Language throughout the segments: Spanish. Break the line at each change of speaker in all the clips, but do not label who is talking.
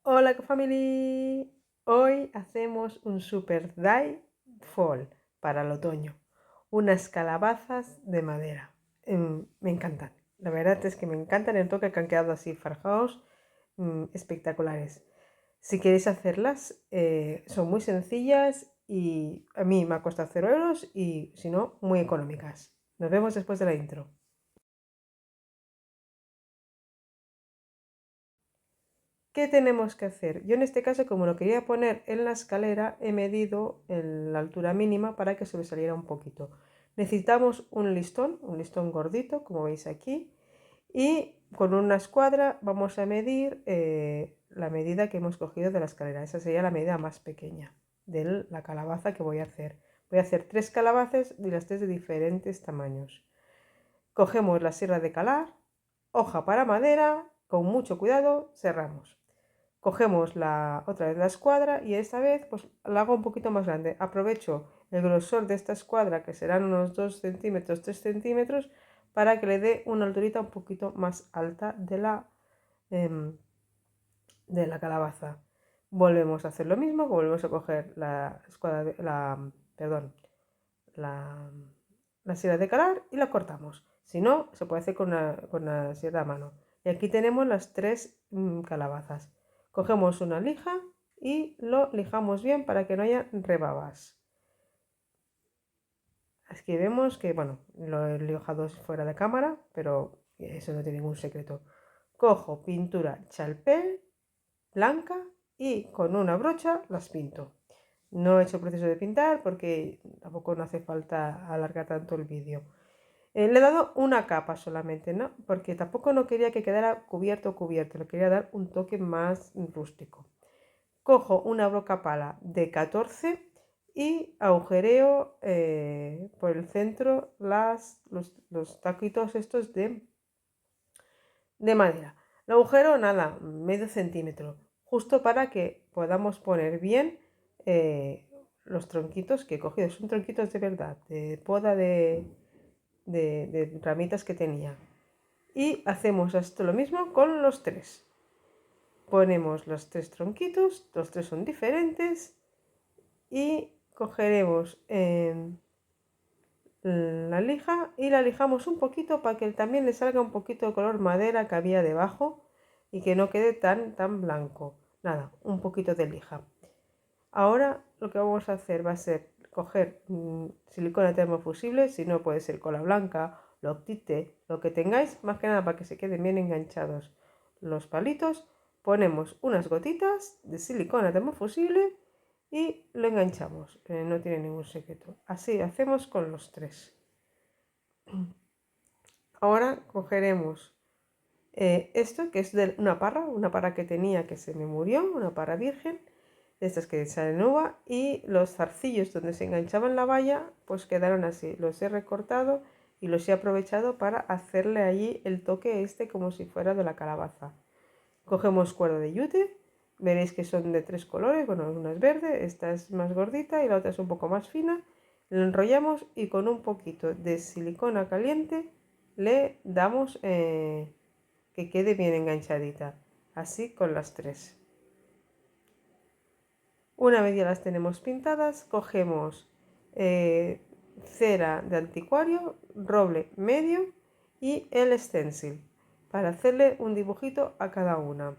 Hola family, hoy hacemos un super die fall para el otoño, unas calabazas de madera. Me encantan, la verdad es que me encantan el toque que han quedado así forjados, espectaculares. Si queréis hacerlas, son muy sencillas y a mí me ha costado 0 € y si no, muy económicas. Nos vemos después de la intro. ¿Qué tenemos que hacer? Yo en este caso, como lo quería poner en la escalera, he medido la altura mínima para que sobresaliera un poquito. Necesitamos un listón gordito, como veis aquí, y con una escuadra vamos a medir la medida que hemos cogido de la escalera. Esa sería la medida más pequeña de la calabaza que voy a hacer. Voy a hacer 3 calabazas y las 3 de diferentes tamaños. Cogemos la sierra de calar, hoja para madera, con mucho cuidado cerramos. Cogemos otra vez la escuadra y esta vez pues la hago un poquito más grande. Aprovecho el grosor de esta escuadra, que serán unos 2 centímetros, 3 centímetros, para que le dé una alturita un poquito más alta de la calabaza. Volvemos a hacer lo mismo, volvemos a coger la escuadra, la, la sierra de calar y la cortamos. Si no, se puede hacer con una sierra a mano. Y aquí tenemos las 3 calabazas. Cogemos una lija y lo lijamos bien para que no haya rebabas. Aquí vemos que, bueno, lo he lijado fuera de cámara, pero eso no tiene ningún secreto. Cojo pintura chalpel blanca y con una brocha las pinto. No he hecho proceso de pintar porque tampoco no hace falta alargar tanto el vídeo. Le he dado una capa solamente, ¿no? Porque tampoco no quería que quedara cubierto, le quería dar un toque más rústico. Cojo una broca pala de 14 y agujereo por el centro los taquitos estos de madera. El agujero, nada, medio centímetro, justo para que podamos poner bien los tronquitos que he cogido. Son tronquitos de verdad, de poda de ramitas que tenía. Y hacemos esto lo mismo con los 3. Ponemos los 3 tronquitos, los 3 son diferentes y cogeremos la lija y la lijamos un poquito para que también le salga un poquito de color madera que había debajo y que no quede tan blanco. Nada, un poquito de lija. Ahora lo que vamos a hacer va a ser coger silicona termofusible, si no puede ser cola blanca, Loctite, lo que tengáis, más que nada para que se queden bien enganchados los palitos. Ponemos unas gotitas de silicona termofusible y lo enganchamos, no tiene ningún secreto. Así hacemos con los 3. Ahora cogeremos esto, que es de una parra que tenía que se me murió, una parra virgen, de estas que salen uva, y los zarcillos donde se enganchaban la valla, pues quedaron así. Los he recortado y los he aprovechado para hacerle allí el toque este como si fuera de la calabaza. Cogemos cuerda de yute, veréis que son de 3 colores, bueno, una es verde, esta es más gordita y la otra es un poco más fina. Lo enrollamos y con un poquito de silicona caliente le damos que quede bien enganchadita, así con las 3. Una vez ya las tenemos pintadas, cogemos cera de anticuario, roble medio y el stencil para hacerle un dibujito a cada una.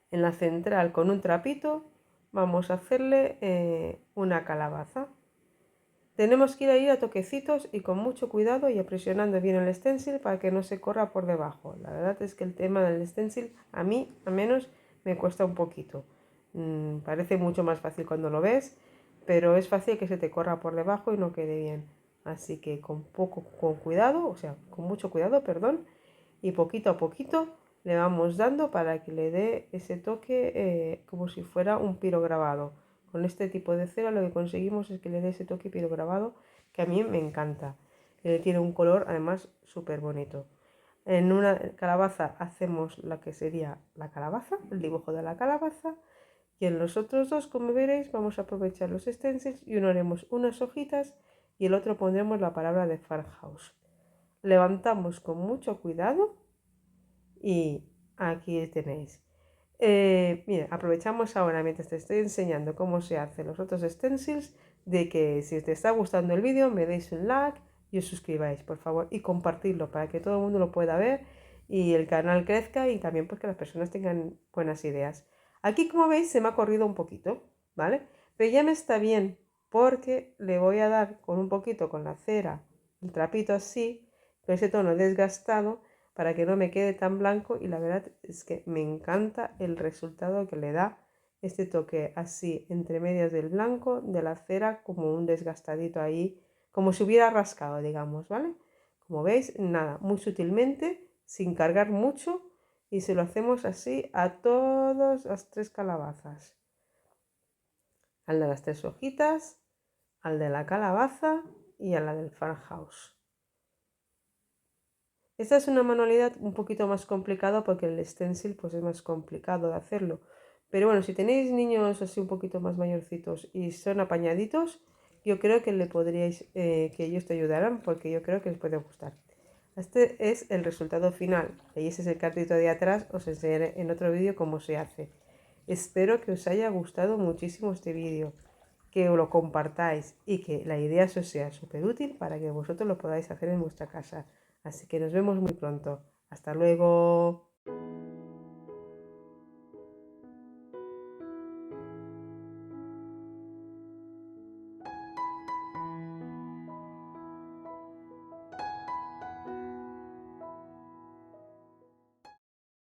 En la central, con un trapito, vamos a hacerle una calabaza. Tenemos que ir ahí a toquecitos y con mucho cuidado y presionando bien el stencil para que no se corra por debajo. La verdad es que el tema del stencil a mí al menos me cuesta un poquito. Parece mucho más fácil cuando lo ves, pero es fácil que se te corra por debajo y no quede bien. Así que con cuidado, o sea, con mucho cuidado, perdón, y poquito a poquito le vamos dando para que le dé ese toque como si fuera un pirograbado. Con este tipo de cera lo que conseguimos es que le dé ese toque pirograbado que a mí me encanta. Tiene un color además súper bonito. En una calabaza hacemos la que sería la calabaza, el dibujo de la calabaza. Y en los otros dos, como veréis, vamos a aprovechar los stencils y uno haremos unas hojitas y el otro pondremos la palabra de farmhouse. Levantamos con mucho cuidado y aquí tenéis. Mira, aprovechamos ahora mientras te estoy enseñando cómo se hacen los otros stencils, de que si te está gustando el vídeo me deis un like y os suscribáis, por favor, y compartirlo para que todo el mundo lo pueda ver y el canal crezca y también pues que las personas tengan buenas ideas. Aquí, como veis, se me ha corrido un poquito, ¿vale? Pero ya me está bien porque le voy a dar con un poquito con la cera, el trapito así, con ese tono desgastado para que no me quede tan blanco y la verdad es que me encanta el resultado que le da este toque así entre medias del blanco, de la cera, como un desgastadito ahí, como si hubiera rascado, digamos, ¿vale? Como veis, nada, muy sutilmente, sin cargar mucho y se lo hacemos así a todas las 3 calabazas. Al de las 3 hojitas, al de la calabaza y a la del farmhouse. Esta es una manualidad un poquito más complicada porque el stencil pues es más complicado de hacerlo. Pero bueno, si tenéis niños así un poquito más mayorcitos y son apañaditos, yo creo que le podríais, que ellos te ayudarán porque yo creo que les puede gustar. Este es el resultado final. Y ese es el cartito de atrás. Os enseñaré en otro vídeo cómo se hace. Espero que os haya gustado muchísimo este vídeo, que lo compartáis y que la idea os sea súper útil para que vosotros lo podáis hacer en vuestra casa. Así que nos vemos muy pronto. Hasta luego.